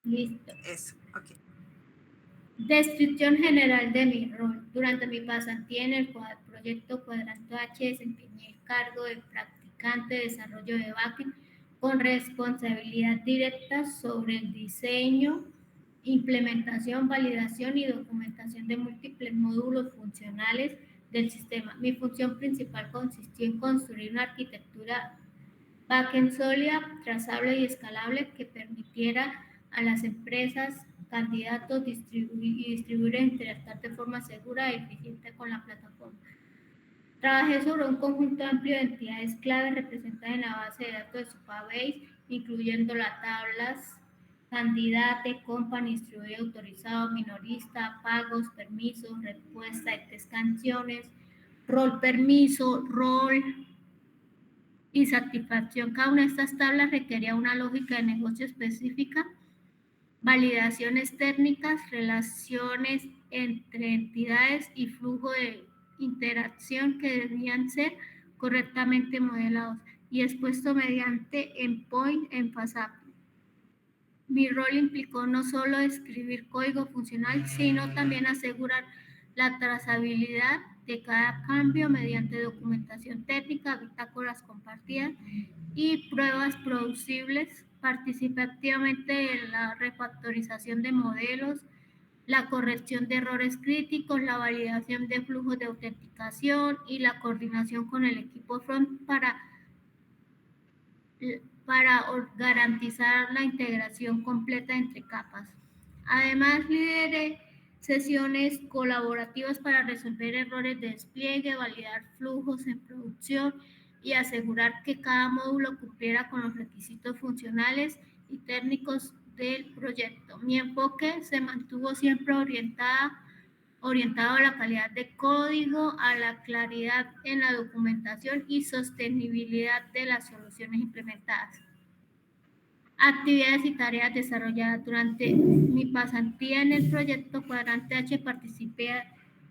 Listo. Eso, ok. Descripción general de mi rol. Durante mi pasantía en el proyecto Cuadrante H desempeñé el cargo de practicante de desarrollo de backend con responsabilidad directa sobre el diseño, implementación, validación y documentación de múltiples módulos funcionales del sistema. Mi función principal consistió en construir una arquitectura backend sólida, trazable y escalable que permitiera a las empresas, candidatos distribuir e interactuar de forma segura e eficiente con la plataforma. Trabajé sobre un conjunto amplio de entidades clave representadas en la base de datos de Supabase, incluyendo las tablas candidate, company, distribuidor autorizado, minorista, pagos, permisos, respuesta, test canciones, rol permiso, rol y satisfacción. Cada una de estas tablas requería una lógica de negocio específica, validaciones técnicas, relaciones entre entidades y flujo de interacción que debían ser correctamente modelados y expuesto mediante endpoint en FASAP. Mi rol implicó no solo escribir código funcional, sino también asegurar la trazabilidad de cada cambio mediante documentación técnica, bitácoras compartidas y pruebas producibles. Participé activamente en la refactorización de modelos, la corrección de errores críticos, la validación de flujos de autenticación y la coordinación con el equipo front para garantizar la integración completa entre capas. Además, lideré sesiones colaborativas para resolver errores de despliegue, validar flujos en producción y asegurar que cada módulo cumpliera con los requisitos funcionales y técnicos del proyecto. Mi enfoque se mantuvo siempre orientado a la calidad de código, a la claridad en la documentación y sostenibilidad de las soluciones implementadas. Actividades y tareas desarrolladas durante mi pasantía en el proyecto Cuadrante H. Participé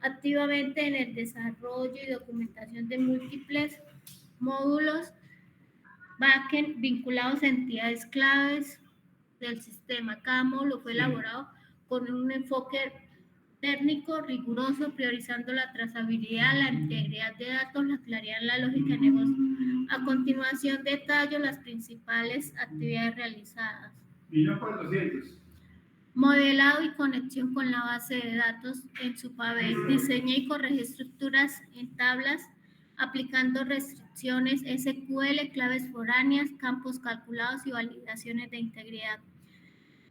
activamente en el desarrollo y documentación de múltiples módulos backend vinculados a entidades claves del sistema. Cada módulo fue elaborado con un enfoque técnico riguroso, priorizando la trazabilidad, la integridad de datos, la claridad en la lógica de negocio. A continuación, detallo las principales actividades realizadas. Modelado y conexión con la base de datos en Supabase. Diseñé y corregí estructuras en tablas aplicando restricciones SQL, claves foráneas, campos calculados y validaciones de integridad.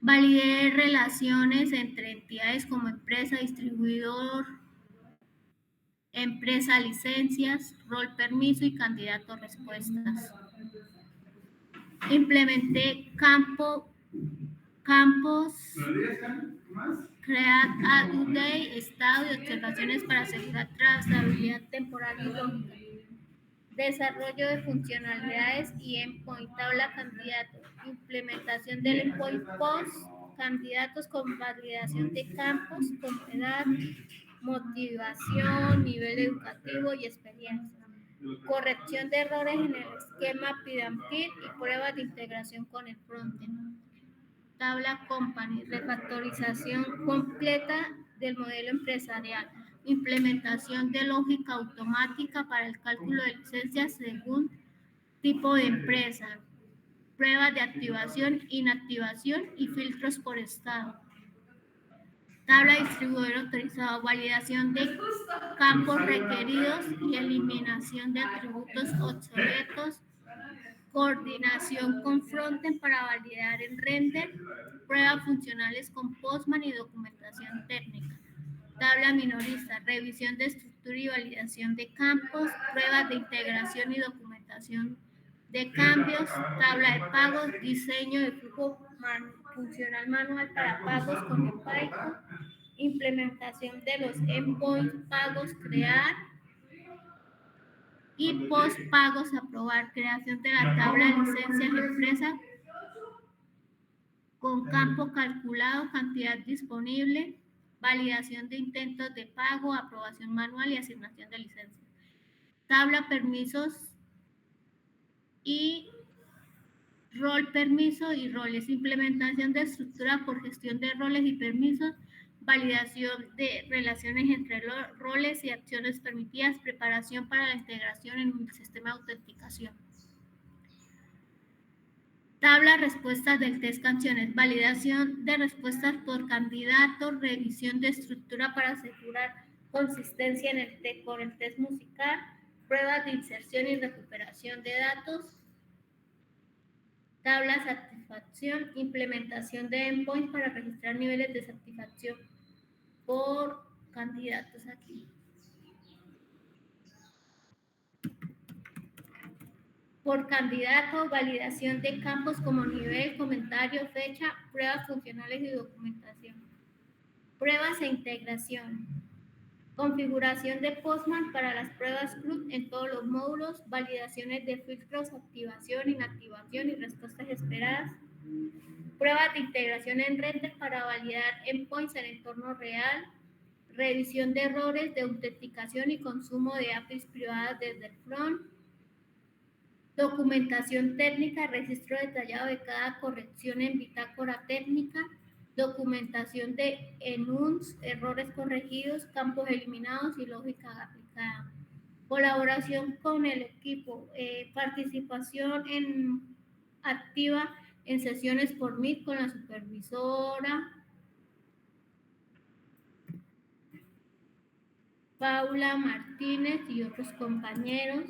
Validé relaciones entre entidades como empresa, distribuidor, empresa, licencias, rol permiso y candidato respuestas. Implementé campos crear a due date, estado y observaciones para asegurar trazabilidad temporal y lógica. Desarrollo de funcionalidades y endpoint, tabla candidato, implementación del endpoint post, candidatos con validación de campos como edad, motivación, nivel educativo y experiencia. Corrección de errores en el esquema PIDAMKIT y pruebas de integración con el frontend. Tabla company, refactorización completa del modelo empresarial, implementación de lógica automática para el cálculo de licencias según tipo de empresa, pruebas de activación, inactivación y filtros por estado. Tabla distribuidor autorizado, validación de campos requeridos y eliminación de atributos obsoletos, coordinación con frontend para validar el render, pruebas funcionales con Postman y documentación técnica. Tabla minorista, revisión de estructura y validación de campos, pruebas de integración y documentación de cambios, tabla de pagos, diseño de flujo funcional manual para pagos con el Python, implementación de los endpoints pagos, crear y post pagos, aprobar, creación de la tabla de licencias de empresa con campo calculado, cantidad disponible, validación de intentos de pago, aprobación manual y asignación de licencias. Tabla permisos y rol, permiso y roles, implementación de estructura por gestión de roles y permisos, validación de relaciones entre roles y acciones permitidas, preparación para la integración en un sistema de autenticación. Tabla respuestas del test canciones, validación de respuestas por candidato, revisión de estructura para asegurar consistencia con el test musical, pruebas de inserción y recuperación de datos, tabla satisfacción, implementación de endpoints para registrar niveles de satisfacción por candidatos aquí. Por candidato, validación de campos como nivel, comentario, fecha, pruebas funcionales y documentación. Pruebas e integración. Configuración de Postman para las pruebas CRUD en todos los módulos, validaciones de filtros, activación, inactivación y respuestas esperadas. Pruebas de integración en render para validar endpoints en entorno real. Revisión de errores de autenticación y consumo de APIs privadas desde el front. Documentación técnica, registro detallado de cada corrección en bitácora técnica. Documentación de enums, errores corregidos, campos eliminados y lógica aplicada. Colaboración con el equipo, participación activa en sesiones por Meet con la supervisora Paula Martínez y otros compañeros.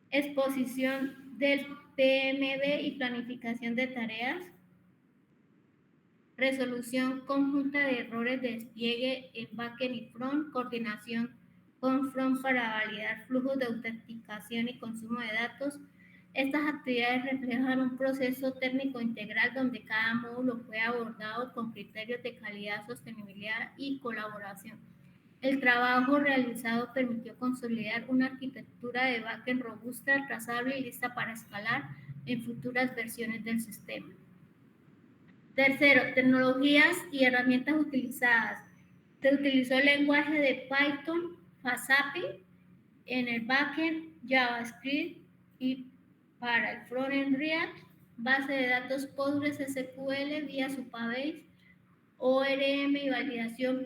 Exposición del PMB y planificación de tareas. Resolución conjunta de errores de despliegue en backend y front, coordinación con front para validar flujos de autenticación y consumo de datos. Estas actividades reflejan un proceso técnico integral donde cada módulo fue abordado con criterios de calidad, sostenibilidad y colaboración. El trabajo realizado permitió consolidar una arquitectura de backend robusta, trazable y lista para escalar en futuras versiones del sistema. Tercero, tecnologías y herramientas utilizadas. Se utilizó el lenguaje de Python, FastAPI, en el backend, JavaScript y para el frontend React, base de datos PostgreSQL vía Supabase, ORM y validación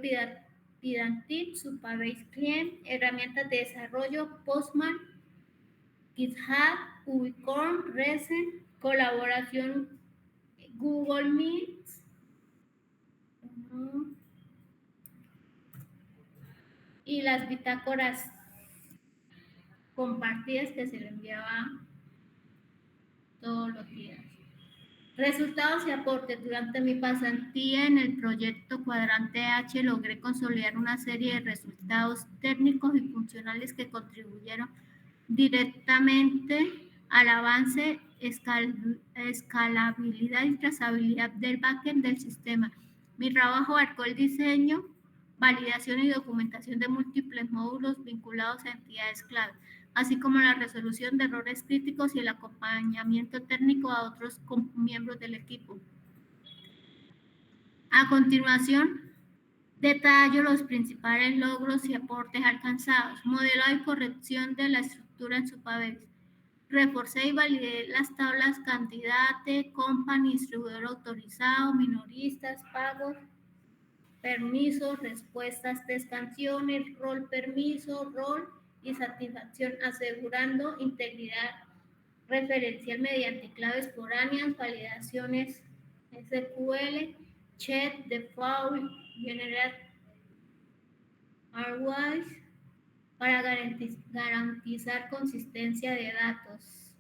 Pydantic, Supabase Client, herramientas de desarrollo Postman, GitHub, Ubicorn, Recent, colaboración Google Meet, y las bitácoras compartidas que se le enviaba todos los días. Resultados y aportes. Durante mi pasantía en el proyecto Cuadrante H logré consolidar una serie de resultados técnicos y funcionales que contribuyeron directamente al avance, escalabilidad y trazabilidad del backend del sistema. Mi trabajo abarcó el diseño, validación y documentación de múltiples módulos vinculados a entidades clave, así como la resolución de errores críticos y el acompañamiento técnico a otros miembros del equipo. A continuación, detallo los principales logros y aportes alcanzados. Modelado y corrección de la estructura en Supabase. Reforcé y validé las tablas candidate, company, distribuidor autorizado, minoristas, pagos, permisos, respuestas, test canciones, rol, permiso, rol y satisfacción, asegurando integridad referencial mediante claves foráneas, validaciones SQL, check, default, generate otherwise, para garantizar consistencia de datos.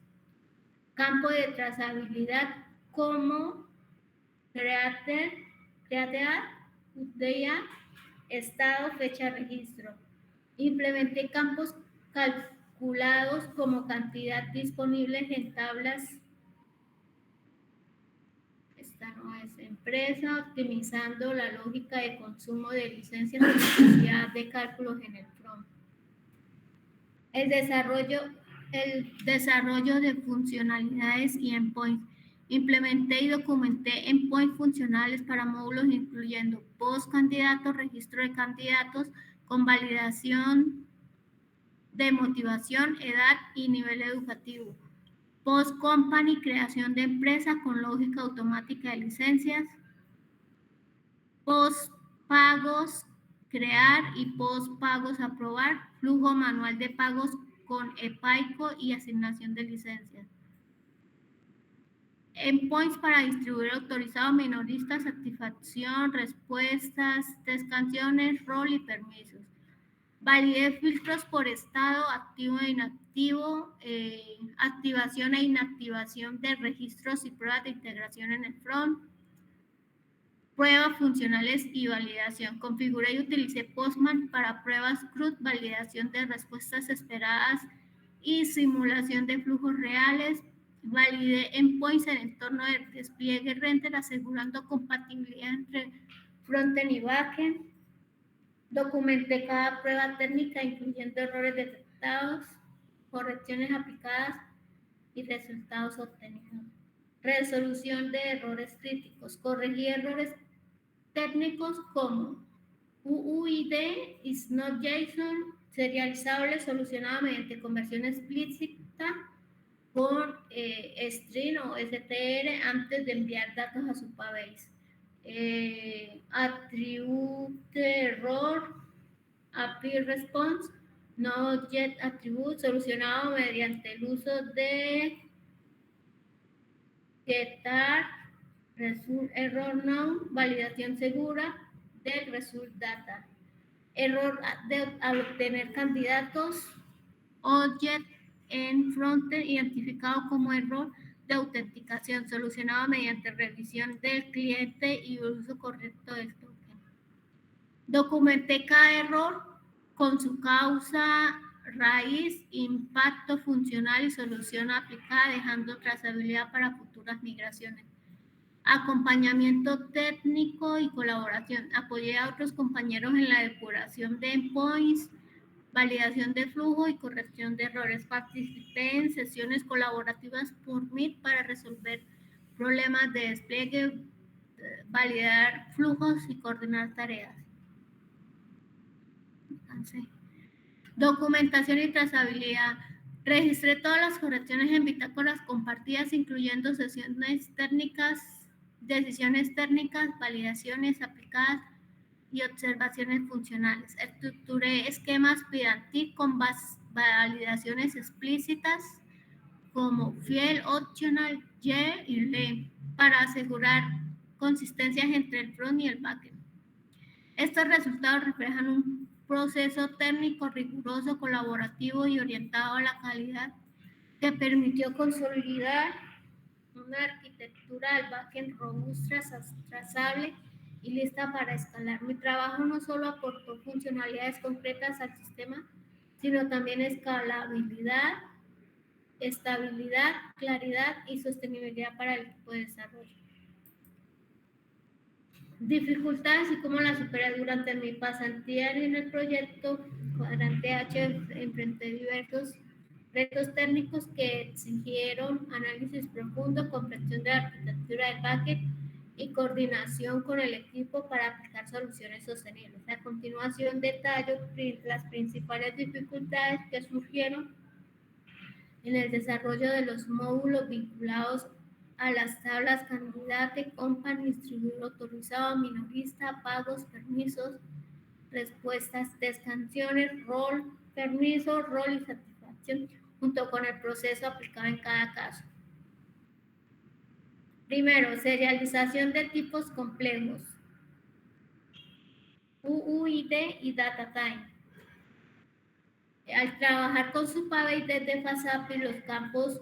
Campo de trazabilidad como created, update, estado, fecha, registro. Implementé campos calculados como cantidad disponible en tablas. Esta no es empresa, optimizando la lógica de consumo de licencias y capacidad de cálculos en el front. El desarrollo de funcionalidades y endpoints. Implementé y documenté endpoints funcionales para módulos incluyendo post candidato, registro de candidatos con validación de motivación, edad y nivel educativo. Post-company, creación de empresa con lógica automática de licencias. Post-pagos, crear y post-pagos, aprobar. Flujo manual de pagos con EPAICO y asignación de licencias. Endpoints para distribuir autorizado, minorista, satisfacción, respuestas, test canciones, rol y permisos. Validez filtros por estado, activo e inactivo, activación e inactivación de registros y pruebas de integración en el front, pruebas funcionales y validación. Configuré y utilicé Postman para pruebas CRUD, validación de respuestas esperadas y simulación de flujos reales. Validé endpoints en entorno de despliegue render, asegurando compatibilidad entre frontend y backend. Documenté cada prueba técnica, incluyendo errores detectados, correcciones aplicadas y resultados obtenidos. Resolución de errores críticos. Corregí errores técnicos como UUID is not JSON, serializable, solucionado mediante conversión explícita con string o str antes de enviar datos a Supabase. Attribute error, API response, no yet attribute, solucionado mediante el uso de getar result error now, validación segura del result data. Error al obtener candidatos, object en frontend identificado como error de autenticación, solucionado mediante revisión del cliente y uso correcto del token. Documenté cada error con su causa, raíz, impacto funcional y solución aplicada, dejando trazabilidad para futuras migraciones. Acompañamiento técnico y colaboración. Apoyé a otros compañeros en la depuración de endpoints, validación de flujo y corrección de errores. Participé en sesiones colaborativas por Meet para resolver problemas de despliegue, validar flujos y coordinar tareas. Documentación y trazabilidad. Registré todas las correcciones en bitácoras compartidas, incluyendo sesiones técnicas, decisiones técnicas, validaciones aplicadas y observaciones funcionales. Estructuré esquemas PIDANTIC con validaciones explícitas como fiel, optional, yeah y lame para asegurar consistencias entre el front y el backend. Estos resultados reflejan un proceso técnico riguroso, colaborativo y orientado a la calidad que permitió consolidar una arquitectura del backend robusta, trazable y lista para escalar. Mi trabajo no solo aportó funcionalidades concretas al sistema, sino también escalabilidad, estabilidad, claridad y sostenibilidad para el equipo de desarrollo. Dificultades y cómo las superé. Durante mi pasantía en el proyecto Cuadrante H enfrenté diversos retos técnicos que exigieron análisis profundo, comprensión de la arquitectura del backend y coordinación con el equipo para aplicar soluciones sostenibles. A continuación detallo las principales dificultades que surgieron en el desarrollo de los módulos vinculados a las tablas candidate, company, distribuidor autorizado, minorista, pagos, permisos, respuestas, test canciones, rol, permiso, rol y satisfacción, junto con el proceso aplicado en cada caso. Primero, serialización de tipos complejos, UUID y data time. Al trabajar con Supabase desde FASAPI, los campos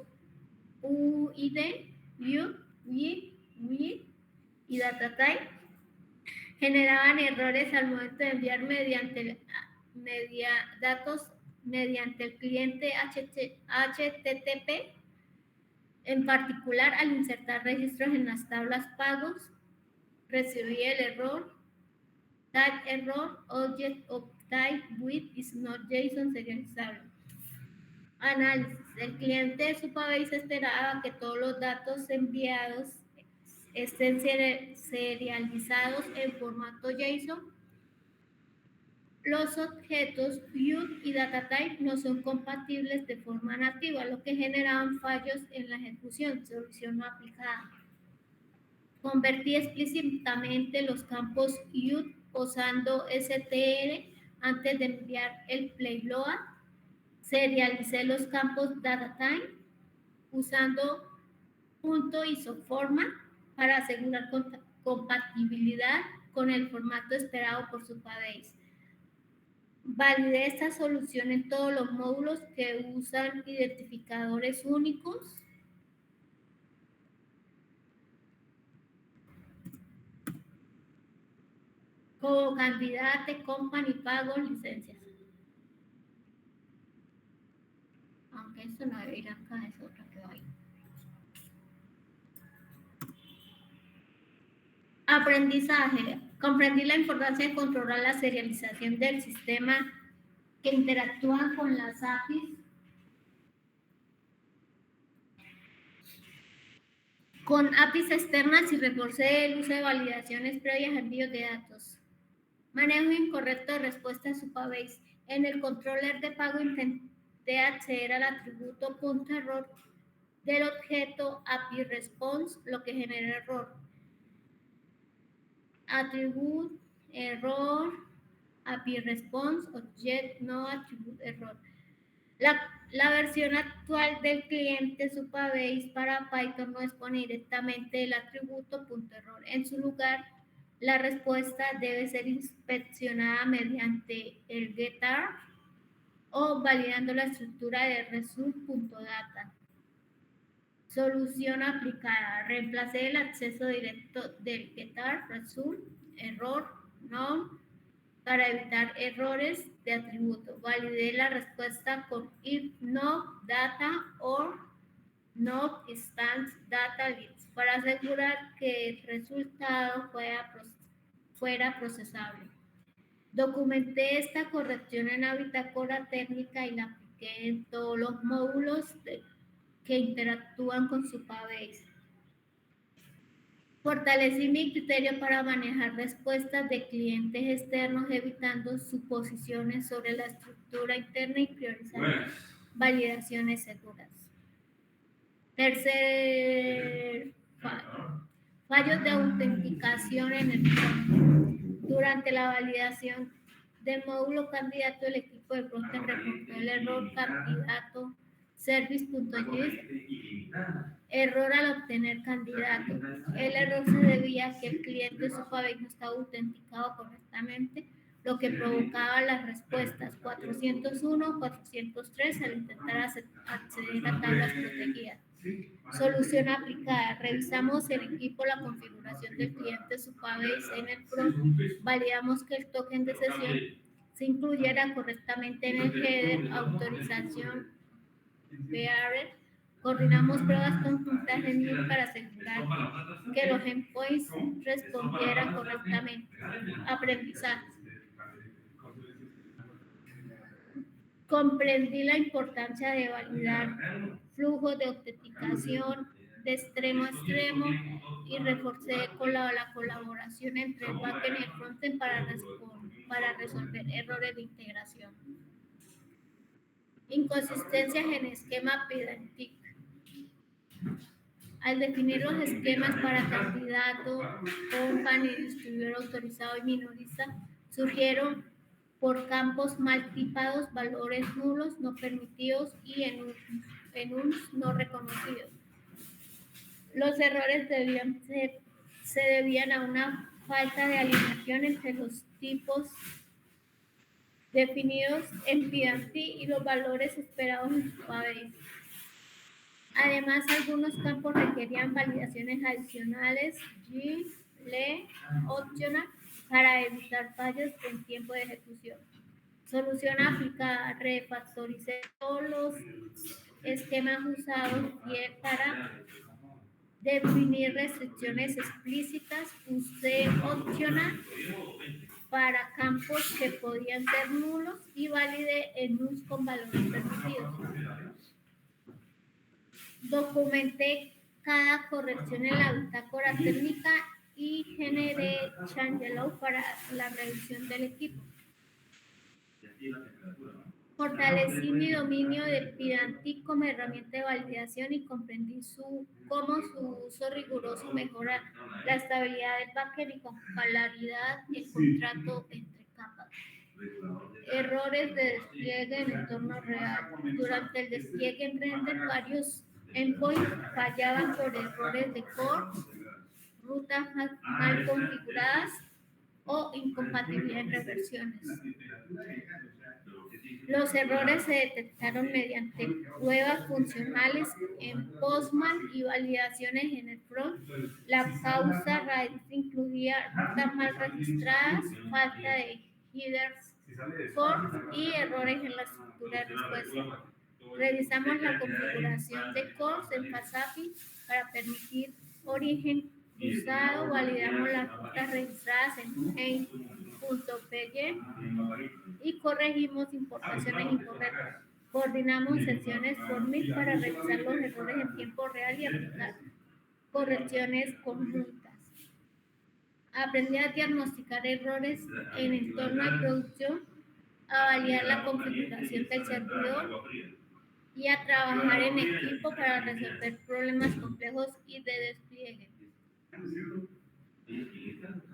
UUID, View, WID y data type generaban errores al momento de enviar datos mediante el cliente HTTP, en particular al insertar registros en las tablas pagos. Recibí el error, type error, object of type with is not JSON serializable. Análisis. El cliente de Supabase esperaba que todos los datos enviados estén serializados en formato JSON los objetos View y DataType no son compatibles de forma nativa, lo que generaban fallos en la ejecución, solución no aplicada. Convertí explícitamente los campos View usando str antes de enviar el payload. Serialicé los campos DataType usando .isoformat para asegurar compatibilidad con el formato esperado por Supabase. Validé esta solución en todos los módulos que usan identificadores únicos. Como candidato, company, pago, licencias. Aunque esto no debe ir acá, es otra que va ahí. Aprendizaje. Comprendí la importancia de controlar la serialización del sistema que interactúan con las APIs con APIs externas y reforcé el uso de validaciones previas a envíos de datos. Manejo incorrecto de respuesta a Supabase. En el controller de pago intenté acceder al atributo .error del objeto API response, lo que genera error. Attribute error API response object no attribute error. La versión actual del cliente Supabase para Python no expone directamente el atributo .error. En su lugar, la respuesta debe ser inspeccionada mediante el getar o validando la estructura de result.data. Solución aplicada. Reemplacé el acceso directo del getar result error no para evitar errores de atributo. Validé la respuesta con if no data or no stands data leads para asegurar que el resultado fuera procesable. Documenté esta corrección en la bitácora técnica y la apliqué en todos los módulos que interactúan con Supabase. Fortalecí mi criterio para manejar respuestas de clientes externos, evitando suposiciones sobre la estructura interna y priorizar validaciones seguras. Tercer fallos de autenticación en el frontend. Durante la validación del módulo candidato, el equipo de frontend reportó el error candidato service.js, error al obtener candidato. El error se debía a que el cliente Supabase no estaba autenticado correctamente, lo que provocaba las respuestas 401, 403 al intentar acceder a tablas protegidas. Solución aplicada. Revisamos el equipo la configuración del cliente Supabase en el front. Validamos que el token de sesión se incluyera correctamente en el header, autorización, bearer. Coordinamos pruebas conjuntas en NIL para asegurar que los endpoints respondieran correctamente. Aprendizaje. Comprendí la importancia de validar flujos de autenticación de extremo a extremo y reforcé con la colaboración entre el backend y el frontend para resolver errores de integración. Inconsistencias en esquema Pydantic. Al definir los esquemas para candidato, company, distribuidor autorizado y minorista, surgieron por campos mal tipados, valores nulos, no permitidos y en unos no reconocidos. Los errores se debían a una falta de alineación entre los tipos definidos en Pydantic y los valores esperados en Supabase. Además, algunos campos requerían validaciones adicionales, optional, para evitar fallos en tiempo de ejecución. Solución aplicada. Refactoricé todos los esquemas usados y para definir restricciones explícitas usé optional para campos que podían ser nulos y validé enums con valores permitidos. Documenté cada corrección en la bitácora técnica y generé changelog para la revisión del equipo. Fortalecí mi dominio de Pydantic como herramienta de validación y comprendí cómo su uso riguroso mejora la estabilidad del backend y con claridad el contrato entre capas. Errores de despliegue en entorno real. Durante el despliegue en render, varios endpoints fallaban por errores de core, rutas mal configuradas o incompatibilidad entre versiones. Los errores se detectaron mediante pruebas funcionales en Postman y validaciones en el front. La causa raíz incluía rutas mal registradas, falta de headers core y errores en la estructura de respuesta. Revisamos la configuración de cores en FastAPI para permitir origen cruzado, validamos las rutas registradas en main.py y corregimos importaciones incorrectas. Coordinamos sesiones Formit para revisar los errores en tiempo real y aplicar correcciones conjuntas. Aprendí a diagnosticar errores en entorno de producción, a validar la configuración del servidor y a trabajar en equipo para resolver problemas complejos y de despliegue.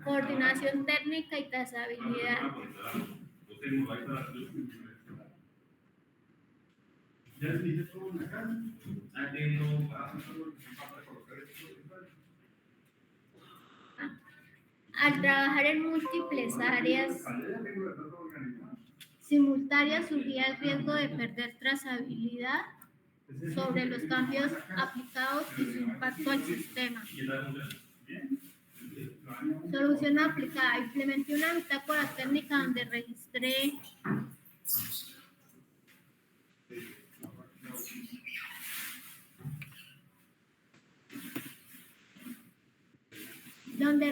Coordinación técnica y trazabilidad. Al trabajar en múltiples áreas simultáneas surgía el riesgo de perder trazabilidad sobre los cambios aplicados y su impacto al sistema. Solución aplicada. Implementé una bitácora técnica donde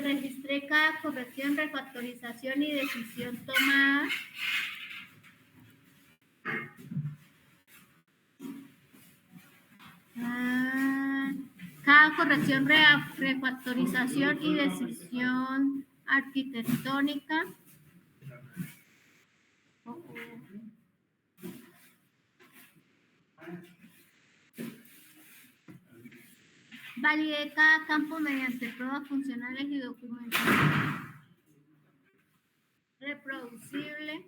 registré cada corrección, refactorización y decisión tomada. Cada corrección, refactorización y decisión arquitectónica. Validé cada campo mediante pruebas funcionales y documentación reproducible.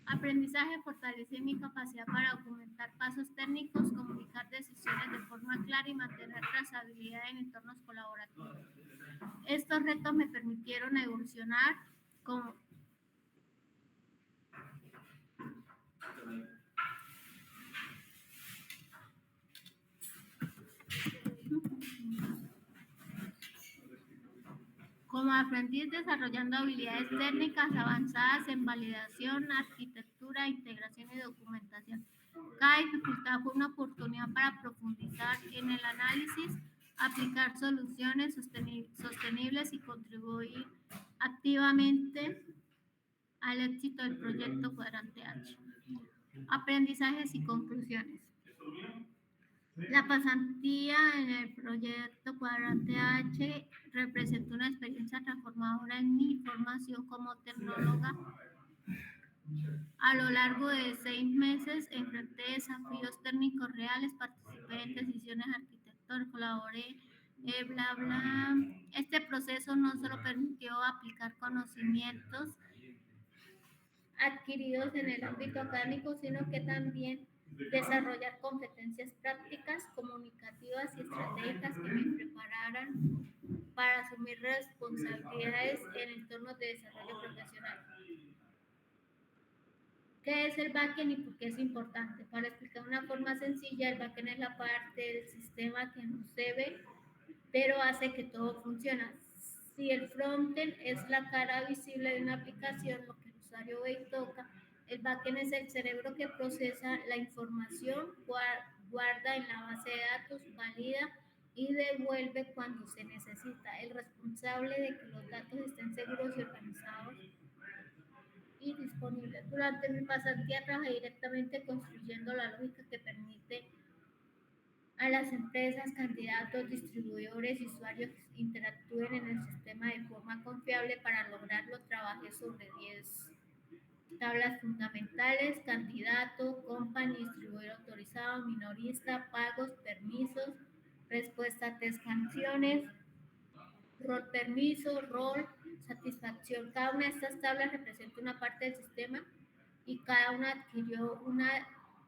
Aprendizaje. Fortalecer mi capacidad para documentar pasos técnicos, comunicar decisiones de forma clara y mantener trazabilidad en entornos colaborativos. Estos retos me permitieron evolucionar como aprendiz, desarrollando habilidades técnicas avanzadas en validación, arquitectura, integración y documentación. Cada dificultad fue una oportunidad para profundizar en el análisis, aplicar soluciones sostenibles y contribuir activamente al éxito del proyecto Cuadrante H. Aprendizajes y conclusiones. La pasantía en el proyecto Cuadrante H representó una experiencia transformadora en mi formación como tecnóloga. A lo largo de 6 meses enfrenté desafíos técnicos reales, participé en decisiones arquitectónicas, colaboré, Este proceso no solo permitió aplicar conocimientos adquiridos en el ámbito académico, sino que también desarrollar competencias prácticas, comunicativas y estratégicas que me prepararan para asumir responsabilidades en entornos de desarrollo profesional. ¿Qué es el backend y por qué es importante? Para explicar de una forma sencilla, el backend es la parte del sistema que no se ve, pero hace que todo funcione. Si el frontend es la cara visible de una aplicación, lo que el usuario ve y toca, el backend es el cerebro que procesa la información, guarda en la base de datos, valida y devuelve cuando se necesita. El responsable de que los datos estén seguros y organizados y disponibles. Durante mi pasantía trabajé directamente construyendo la lógica que permite a las empresas, candidatos, distribuidores y usuarios que interactúen en el sistema de forma confiable. Para lograrlo, trabajé sobre 10 tablas fundamentales, candidato, company, distribuidor autorizado, minorista, pagos, permisos, respuesta, test, canciones, rol, permiso, rol, satisfacción. Cada una de estas tablas representa una parte del sistema y cada una adquirió una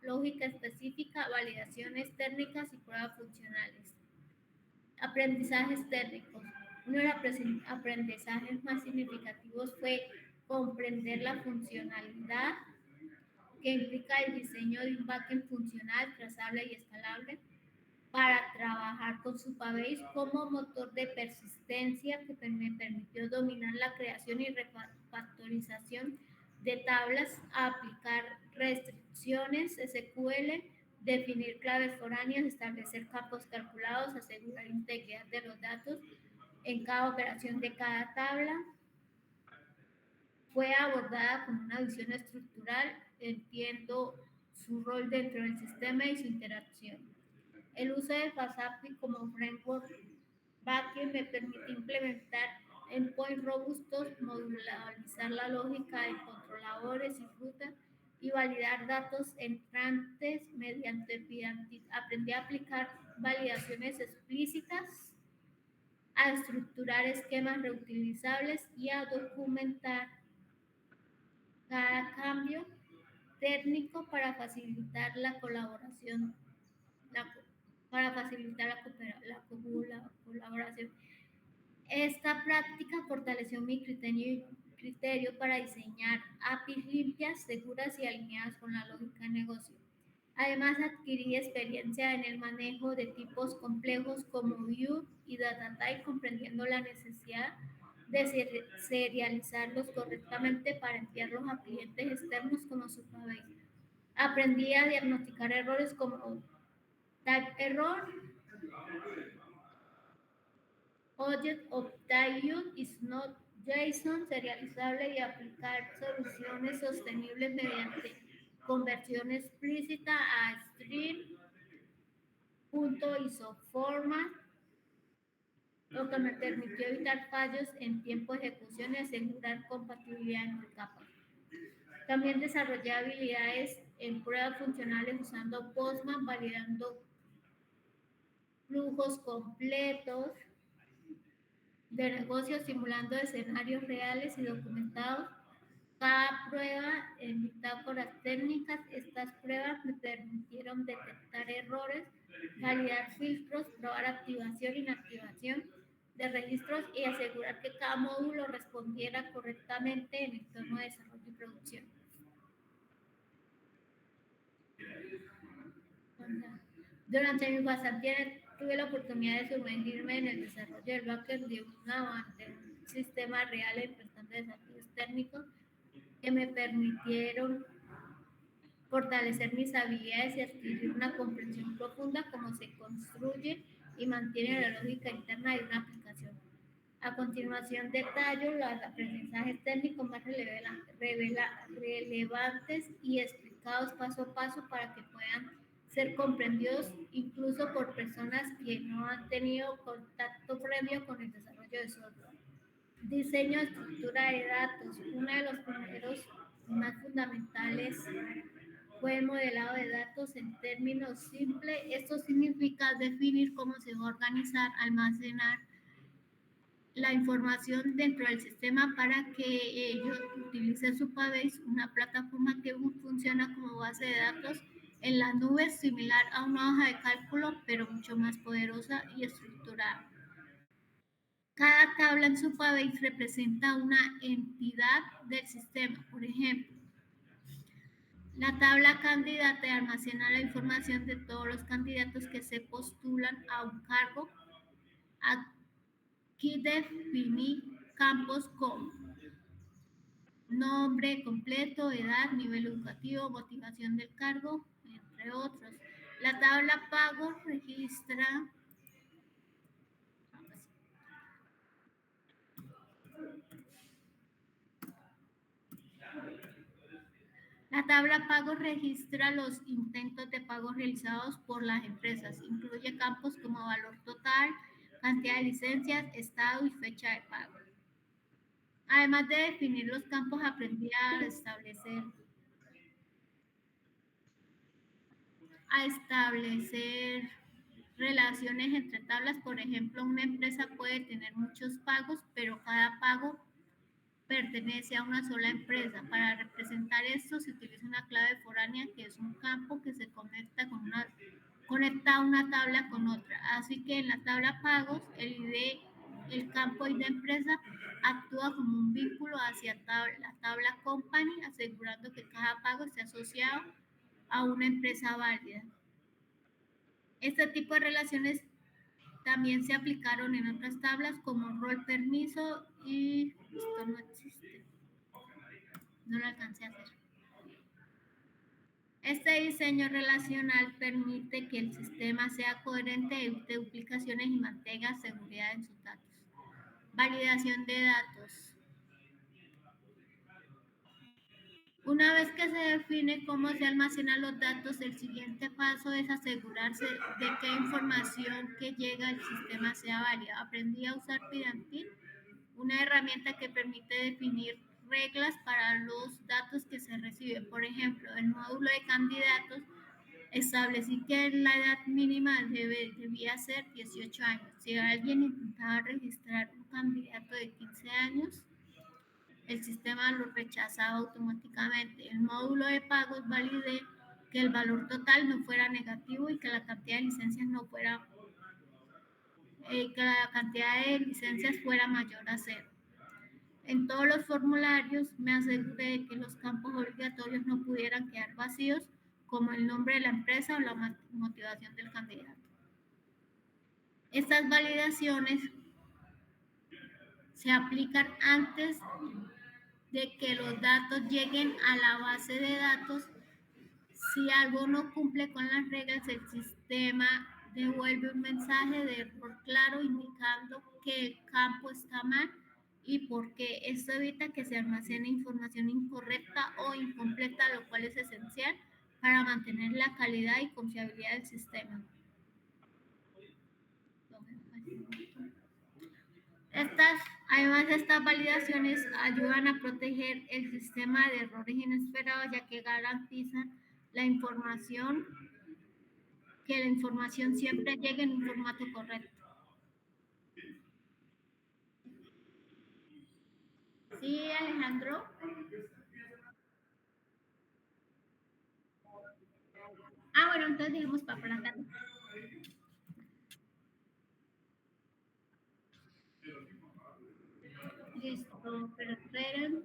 lógica específica, validaciones técnicas y pruebas funcionales. Aprendizajes técnicos. Uno de los aprendizajes más significativos fue comprender la funcionalidad que implica el diseño de un backend funcional, trazable y escalable para trabajar con Supabase como motor de persistencia que me permitió dominar la creación y refactorización de tablas, aplicar restricciones SQL, definir claves foráneas, establecer campos calculados, asegurar integridad de los datos en cada operación de cada tabla. Fue abordada con una visión estructural, entiendo su rol dentro del sistema y su interacción. El uso de FastAPI como framework backend me permite implementar endpoints robustos, modularizar la lógica de controladores y rutas y validar datos entrantes mediante aprendí a aplicar validaciones explícitas, a estructurar esquemas reutilizables y a documentar cada cambio técnico para facilitar la colaboración, para facilitar la colaboración. Esta práctica fortaleció mi criterio para diseñar APIs limpias, seguras y alineadas con la lógica de negocio. Además, adquirí experiencia en el manejo de tipos complejos como Vue y DataType, comprendiendo la necesidad de serializarlos correctamente para enviarlos a clientes externos como Supabase. Aprendí a diagnosticar errores como type error, object of type is not JSON, serializable y aplicar soluciones sostenibles mediante conversión explícita a string, punto isoformat, lo que me permitió evitar fallos en tiempo de ejecución y asegurar compatibilidad entre capas. También desarrollé habilidades en pruebas funcionales usando Postman, validando flujos completos de negocio, simulando escenarios reales y documentados. Cada prueba en bitácoras técnicas. Estas pruebas me permitieron detectar errores, validar filtros, probar activación e inactivación de registros y asegurar que cada módulo respondiera correctamente en el entorno de desarrollo y producción. Durante mi pasantía tuve la oportunidad de sumergirme en el desarrollo del backend de un sistema real enfrentando desafíos técnicos que me permitieron fortalecer mis habilidades y adquirir una comprensión profunda de cómo se construye y mantiene la lógica interna de una aplicación. A continuación detallo los aprendizajes técnicos más relevantes y explicados paso a paso para que puedan ser comprendidos incluso por personas que no han tenido contacto previo con el desarrollo de software. Diseño de estructura de datos. Uno de los primeros más fundamentales fue el modelado de datos en términos simples. Esto significa definir cómo se va a organizar, almacenar la información dentro del sistema para que ellos utilicen Supabase, una plataforma que funciona como base de datos en la nube, similar a una hoja de cálculo, pero mucho más poderosa y estructurada. Cada tabla en Supabase representa una entidad del sistema. Por ejemplo, la tabla candidata almacena la información de todos los candidatos que se postulan a un cargo. Aquí definí campos como nombre completo, edad, nivel educativo, motivación del cargo, entre otros. La tabla pago registra los intentos de pago realizados por las empresas. Incluye campos como valor total, cantidad de licencias, estado y fecha de pago. Además de definir los campos, aprendí a establecer relaciones entre tablas. Por ejemplo, una empresa puede tener muchos pagos, pero cada pago pertenece a una sola empresa. Para representar esto se utiliza una clave foránea, que es un campo que se conecta una tabla con otra. Así que en la tabla pagos, el campo ID de empresa actúa como un vínculo hacia la tabla company, asegurando que cada pago esté asociado a una empresa válida. Este tipo de relaciones también se aplicaron en otras tablas como rol permiso, y esto no existe, no lo alcancé a hacer. Este diseño relacional permite que el sistema sea coherente, evite duplicaciones y mantenga seguridad en sus datos. Validación de datos. Una vez que se define cómo se almacenan los datos, el siguiente paso es asegurarse de que la información que llega al sistema sea válida. Aprendí a usar Pydantic, una herramienta que permite definir reglas para los datos que se reciben. Por ejemplo, el módulo de candidatos, establecí que la edad mínima debía ser 18 años. Si alguien intentaba registrar un candidato de 15 años, el sistema lo rechazaba automáticamente. El módulo de pagos validé que el valor total no fuera negativo y que la cantidad de licencias no fuera, que la cantidad de licencias fuera mayor a 0. En todos los formularios me aseguré de que los campos obligatorios no pudieran quedar vacíos, como el nombre de la empresa o la motivación del candidato. Estas validaciones se aplican antes de que los datos lleguen a la base de datos. Si algo no cumple con las reglas, el sistema devuelve un mensaje de error claro indicando que el campo está mal y por qué. Esto evita que se almacene información incorrecta o incompleta, lo cual es esencial para mantener la calidad y confiabilidad del sistema. Además, estas validaciones ayudan a proteger el sistema de errores inesperados, ya que garantizan que la información siempre llegue en un formato correcto. Sí, Alejandro. Bueno, entonces digamos para la tarde. Listo, pero esperen.